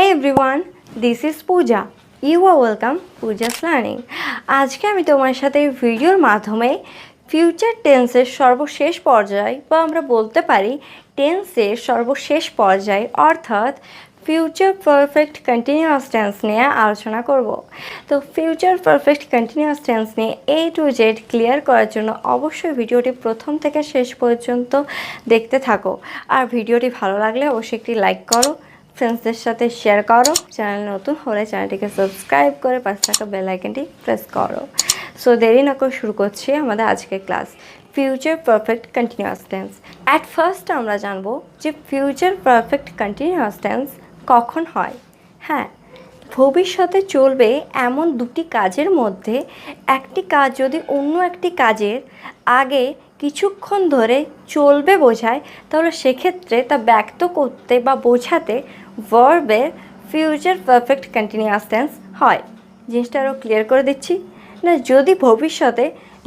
everyone, this is Puja. You are welcome Puja's Learning. আজকে আমি তোমার সাথে ভিডিওর মাধ্যমে ফিউচার টেন্সের সর্বশেষ পর্যায় বা আমরা বলতে পারি টেন্সের সর্বশেষ পর্যায় অর্থাৎ ফিউচার পারফেক্ট কন্টিনিউয়াস টেন্স নিয়ে আলোচনা করব। তো ফিউচার পারফেক্ট কন্টিনিউয়াস টেন্স নিয়ে A to Z ক্লিয়ার করার জন্য অবশ্যই ভিডিওটি প্রথম থেকে শেষ পর্যন্ত দেখতে থাকো। আর ভিডিওটি ভালো লাগলে অবশ্যই একটি লাইক করো, ফ্রেন্ডসদের সাথে শেয়ার করো, চ্যানেল নতুন হলে চ্যানেলটিকে সাবস্ক্রাইব করে পাশে থাকা বেল আইকনটি প্রেস করো। সো দেরি না করে শুরু করছি আমাদের আজকের class future perfect continuous tense. At first আমরা জানবো যে ফিউচার পারফেক্ট কন্টিনিউয়াস টেন্স কখন হয়। হ্যাঁ, ভবিষ্যতে চলবে এমন দুটি কাজের মধ্যে একটি কাজ যদি অন্য একটি কাজের আগে কিছুক্ষণ ধরে চলবে বোঝায়, তাহলে সেক্ষেত্রে তা ব্যক্ত করতে বা বোঝাতে ভার্বের ফিউচার পারফেক্ট কন্টিনিউয়াস টেন্স হয়। জিনিসটা আরও ক্লিয়ার করে দিচ্ছি না, যদি ভবিষ্যতে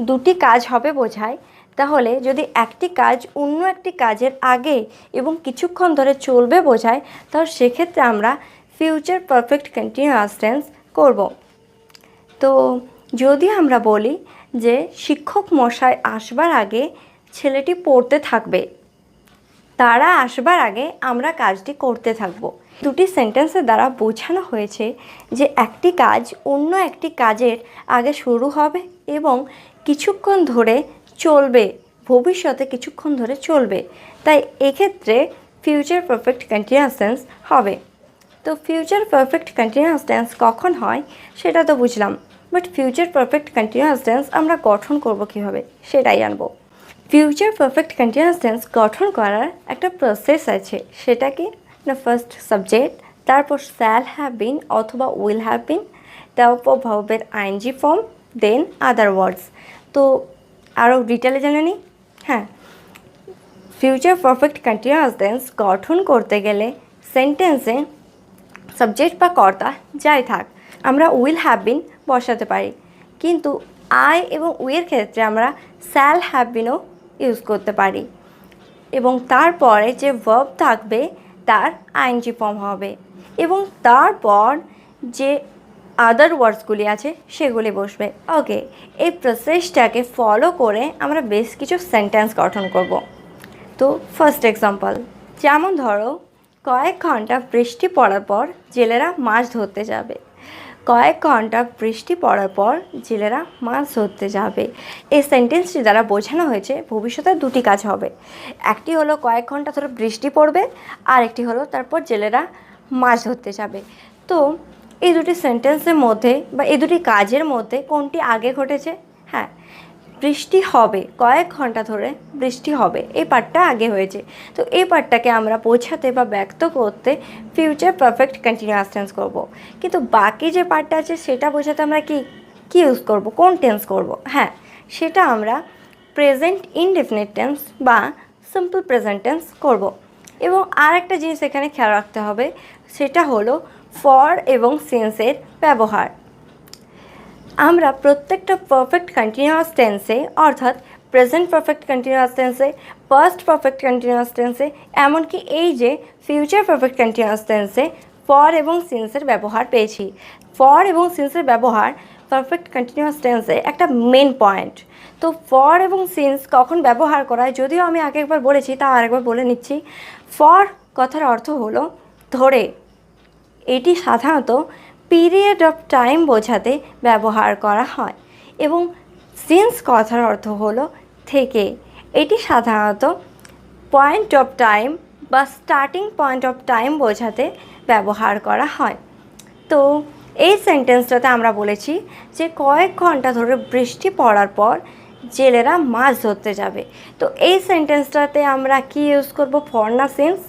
দুটি কাজ হবে বোঝায়, তাহলে যদি একটি কাজ অন্য একটি কাজের আগে এবং কিছুক্ষণ ধরে চলবে বোঝায়, তাহলে সেক্ষেত্রে আমরা ফিউচার পারফেক্ট কন্টিনিউয়াস টেন্স করব। তো যদি আমরা বলি যে শিক্ষক মশাই আসবার আগে ছেলেটি পড়তে থাকবে, তারা আসবার আগে আমরা কাজটি করতে থাকব। দুটি সেন্টেন্সের দ্বারা বোঝানো হয়েছে যে একটি কাজ অন্য একটি কাজের আগে শুরু হবে এবং কিছুক্ষণ ধরে চলবে, ভবিষ্যতে কিছুক্ষণ ধরে চলবে, তাই এক্ষেত্রে ফিউচার পারফেক্ট কন্টিনিউয়াস টেন্স হবে। তো ফিউচার পারফেক্ট কন্টিনিউয়াস টেন্স কখন হয় সেটা তো বুঝলাম, but future perfect continuous tense আমরা গঠন করব কীভাবে সেটাই জানবো। ফিউচার পারফেক্ট কন্টিনিউয়াস টেন্স গঠন করার একটা প্রসেস আছে, সেটা কি না, ফার্স্ট সাবজেক্ট, তারপর শ্যাল হ্যাভ বিন অথবা উইল হ্যাভ বিন, তারপর ভার্বের আইএনজি ফর্ম, দেন আদার ওয়ার্ডস। তো আরও ডিটেলে জেনে নিই। হ্যাঁ, ফিউচার পারফেক্ট কন্টিনিউয়াস টেন্স গঠন করতে গেলে সেন্টেন্সে সাবজেক্ট বা কর্তা যাই থাক, আমরা উইল হ্যাভ বিন বসাতে পারি, কিন্তু আই এবং উইয়ের ক্ষেত্রে আমরা শ্যাল হ্যাভ বিনও ইউজ করতে পারি এবং তারপরে যে ভার্ব থাকবে তার আইএনজি ফর্ম হবে এবং তারপর যে আদার ওয়ার্ডসগুলি আছে সেগুলি বসবে। ওকে, এই প্রসেসটাকে ফলো করে আমরা বেশ কিছু সেন্টেন্স গঠন করব। তো ফার্স্ট এক্সাম্পল, যেমন ধরো কয়েক ঘন্টা বৃষ্টি পড়ার পর জেলেরা মাছ ধরতে যাবে। কয়েক ঘন্টা বৃষ্টি পড়ার পর জেলেরা মাছ ধরতে যাবে। এই সেন্টেন্সটি দ্বারা বোঝানো হয়েছে ভবিষ্যতে দুটি কাজ হবে। একটি হলো কয়েক ঘন্টা ধরে বৃষ্টি পড়বে, আর একটি হলো তারপর জেলেরা মাছ ধরতে যাবে। তো এই দুটি সেন্টেন্সের মধ্যে বা এই দুটি কাজের মধ্যে কোনটি আগে ঘটেছে? হ্যাঁ, বৃষ্টি হবে, কয়েক ঘন্টা ধরে বৃষ্টি হবে, এই পার্টটা আগে হয়েছে। তো এই পার্টটাকে আমরা বোঝাতে বা ব্যক্ত করতে ফিউচার পারফেক্ট কন্টিনিউয়াস টেন্স করব। কিন্তু বাকি যে পার্টটা আছে সেটা বোঝাতে আমরা কি ইউজ করব, কোন টেন্স করব? হ্যাঁ, সেটা আমরা প্রেজেন্ট ইনডেফিনিট টেন্স বা সিম্পল প্রেজেন্ট টেন্স করব। এবং আর একটা জিনিস এখানে খেয়াল রাখতে হবে, সেটা হলো ফর এবং সিন্সের ব্যবহার। আমরা প্রত্যেকটা পারফেক্ট কন্টিনিউয়াস টেন্সে অর্থাৎ প্রেজেন্ট পারফেক্ট কন্টিনিউয়াস টেন্সে, পাস্ট পারফেক্ট কন্টিনিউয়াস টেন্সে, এমনকি এই যে ফিউচার পারফেক্ট কন্টিনিউয়াস টেন্সে ফর এবং সিন্সের ব্যবহার পেয়েছি। ফর এবং সিন্সের ব্যবহার পারফেক্ট কন্টিনিউয়াস টেন্সে একটা মেন পয়েন্ট। তো ফর এবং সিন্স কখন ব্যবহার করা হয়, যদিও আমি আগে একবার বলেছি, তা আরেকবার বলে নিচ্ছি। ফর কথার অর্থ হলো ধরে, এটি সাধারণত পিরিয়ড অফ টাইম বোঝাতে ব্যবহার করা হয়, এবং সিন্স কথার অর্থ হলো থেকে, এটি সাধারণত পয়েন্ট অফ টাইম বা স্টার্টিং পয়েন্ট অফ টাইম বোঝাতে ব্যবহার করা হয়। তো এই সেন্টেন্সটাতে আমরা বলেছি যে কয়েক ঘন্টা ধরে বৃষ্টি পড়ার পর জেলেরা মাছ ধরতে যাবে। তো এই সেন্টেন্সটাতে আমরা কি ইউজ করব, ফর না সিন্স?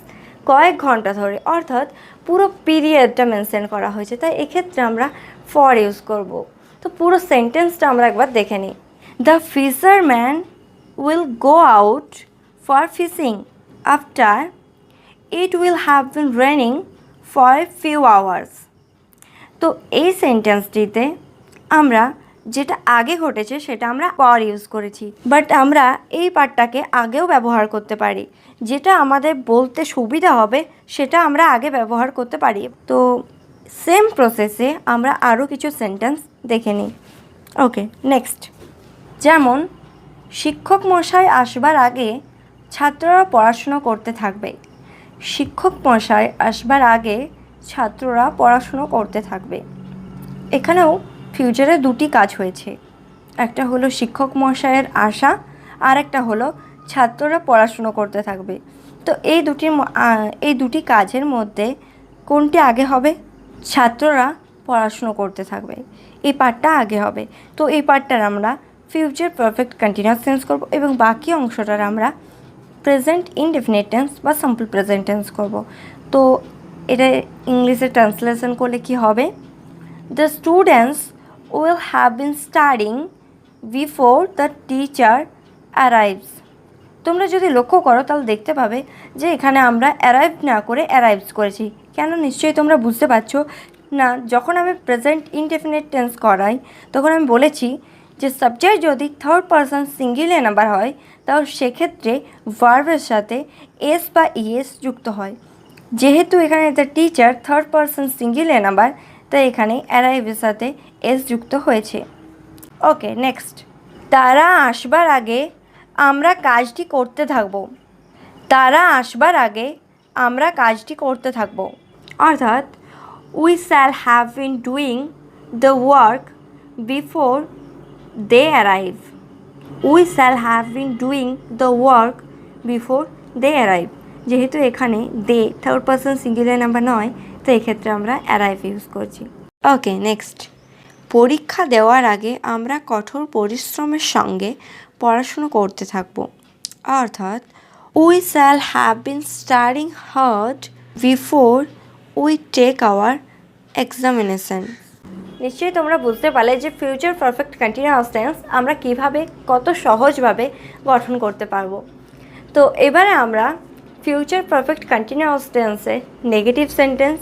কয়েক ঘন্টা ধরে অর্থাৎ পুরো পিরিয়ডটা মেনশন করা হয়েছে, তাই এক্ষেত্রে আমরা ফর ইউজ করব। তো পুরো সেন্টেন্সটা আমরা একবার দেখে নিই। The fisherman will go out for fishing after it will have been raining for few hours. তো এই সেন্টেন্সটিতে আমরা যেটা আগে ঘটেছে সেটা আমরা পর ইউজ করেছি, বাট আমরা এই পার্টটাকে আগেও ব্যবহার করতে পারি। যেটা আমাদের বলতে সুবিধা হবে সেটা আমরা আগে ব্যবহার করতে পারি। তো সেম প্রসেসে আমরা আরও কিছু সেন্টেন্স দেখে নিই। ওকে, নেক্সট। যেমন শিক্ষক মশাই আসবার আগে ছাত্ররা পড়াশুনো করতে থাকবে। শিক্ষক মশাই আসবার আগে ছাত্ররা পড়াশুনো করতে থাকবে। এখানেও ফিউচারে দুটি কাজ হয়েছে, একটা হলো শিক্ষক মশাইয়ের আসা, আর একটা হলো ছাত্ররা পড়াশুনো করতে থাকবে। তো এই দুটি কাজের মধ্যে কোনটি আগে হবে? ছাত্ররা পড়াশুনো করতে থাকবে, এই পার্টটা আগে হবে। তো এই পার্টটার আমরা ফিউচার পারফেক্ট কন্টিনিউয়াস টেন্স করব এবং বাকি অংশটার আমরা প্রেজেন্ট ইনডেফিনিট টেন্স বা সিম্পল প্রেজেন্ট টেন্স করব। তো এটা ইংলিশে ট্রান্সলেশন করলে কি হবে? The students will have been studying before the teacher arrives. তোমরা যদি লক্ষ্য করো তাহলে দেখতে পাবে যে এখানে আমরা অ্যারাইভ না করে অ্যারাইভস করেছি। কেন? নিশ্চয়ই তোমরা বুঝতে পারছো না। যখন আমি প্রেজেন্ট ইনডেফিনিট টেন্স করাই তখন আমি বলেছি যে সাবজেক্ট যদি থার্ড পারসন সিঙ্গুলার নাম্বার হয় তাহলে সেক্ষেত্রে ভার্বের সাথে এস বা ইএস যুক্ত হয়। যেহেতু এখানে the teacher third person singular number, তাই এখানে অ্যারাইভের সাথে এস যুক্ত হয়েছে। ওকে, নেক্সট। তারা আসবার আগে আমরা কাজটি করতে থাকব। তারা আসবার আগে আমরা কাজটি করতে থাকব, অর্থাৎ we shall have been doing the work before they arrive. We shall have been doing the work before they arrive. যেহেতু এখানে they third person singular number নয়, তো এক্ষেত্রে আমরা অ্যারাইভ ইউজ করছি। Okay, next. পরীক্ষা দেওয়ার আগে আমরা কঠোর পরিশ্রমের সঙ্গে পড়াশুনো করতে থাকব, অর্থাৎ we shall have been studying hard before we take our examination. নিশ্চয়ই তোমরা বুঝতে পারলে যে ফিউচার পারফেক্ট কন্টিনিউয়াস টেন্স আমরা কিভাবে কত সহজভাবে গঠন করতে পারবো। তো এবারে আমরা ফিউচার পারফেক্ট কন্টিনিউয়াস টেন্সে নেগেটিভ সেন্টেন্স,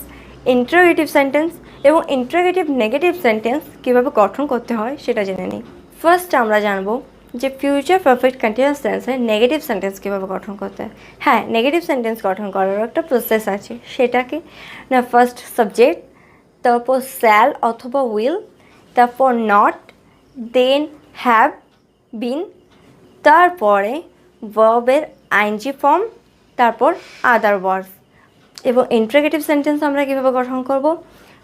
ইন্টারোগেটিভ সেন্টেন্স এবং ইন্টারোগেটিভ নেগেটিভ সেন্টেন্স কীভাবে গঠন করতে হয় সেটা জেনে নিই। ফার্স্ট আমরা জানবো যে ফিউচার পারফেক্ট কন্টিনিউয়াস টেন্সে নেগেটিভ সেন্টেন্স কীভাবে গঠন করতে হয়। হ্যাঁ, নেগেটিভ সেন্টেন্স গঠন করারও একটা প্রসেস আছে। সেটা কি না, ফার্স্ট সাবজেক্ট, তারপর শ্যাল অথবা উইল, তারপর নট, দেন হ্যাভ বিন, তারপরে ভার্বের আইএনজি ফর্ম, তারপর আদার ওয়ার্ডস। এবং ইন্টারোগেটিভ সেন্টেন্স আমরা কীভাবে গঠন করব?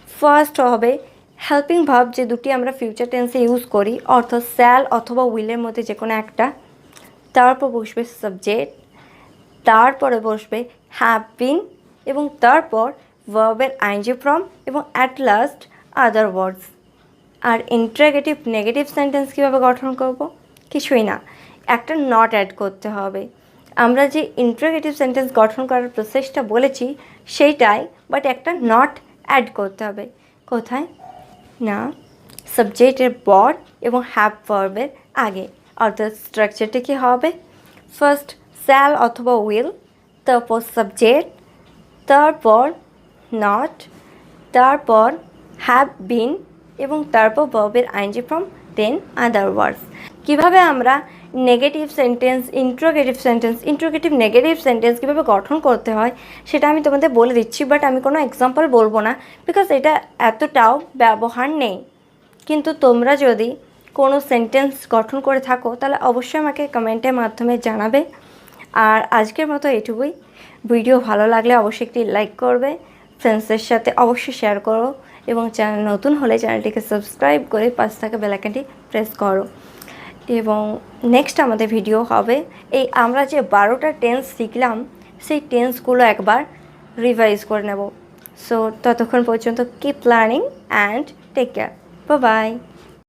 ফার্স্ট হবে হেল্পিং ভার্ব, যে দুটি আমরা ফিউচার টেন্সে ইউজ করি, অর্থাৎ শ্যাল অথবা উইলের মধ্যে যে কোনো একটা। তারপর বসবে সাবজেক্ট, তারপরে বসবে হ্যাভ বিন, এবং তারপর ভার্বের আইএনজি ফর্ম, এবং অ্যাট লাস্ট আদার ওয়ার্ডস। আর ইন্টারোগেটিভ নেগেটিভ সেন্টেন্স কীভাবে গঠন করব? কিছুই না, একটা নট অ্যাড করতে হবে। আমরা যে ইন্টারোগেটিভ সেন্টেন্স গঠন করার প্রসেসটা বলেছি সেইটাই, বাট একটা নট অ্যাড করতে হবে। কোথায়? না, সাবজেক্টের পর এবং হ্যাভ ভার্বের আগে। অর্থাৎ স্ট্রাকচারটা কী হবে? ফার্স্ট শ্যাল অথবা উইল, তারপর সাবজেক্ট, তারপর নট, তারপর হ্যাভ বিন, এবং তারপর ভার্বের আইএনজি ফর্ম, দেন আদার ওয়ার্ডস। কীভাবে আমরা negative sentence, interrogative negative sentence কীভাবে গঠন করতে হয় সেটা আমি তোমাদের বলে দিচ্ছি, বাট আমি কোনো এক্সাম্পল বলবো না, বিকজ এটা এতটাও ব্যবহার নেই। কিন্তু তোমরা যদি কোনো সেন্টেন্স গঠন করে থাকো তাহলে অবশ্যই আমাকে কমেন্টের মাধ্যমে জানাবে। আর আজকের মতো এটুকুই। ভিডিও ভালো লাগলে অবশ্যই একটি লাইক করবে, ফ্রেন্ডসদের সাথে অবশ্যই শেয়ার করো, এবং চ্যানেল নতুন হলে চ্যানেলটিকে সাবস্ক্রাইব করে পাশে থাকা বেল আইকনটি প্রেস করো। এবং নেক্সট আমাদের ভিডিও হবে এই আমরা যে 12টা টেন্স শিখলাম সেই টেন্সগুলো একবার রিভাইজ করে নেব। সো ততক্ষণ পর্যন্ত keep learning and take care. Bye by.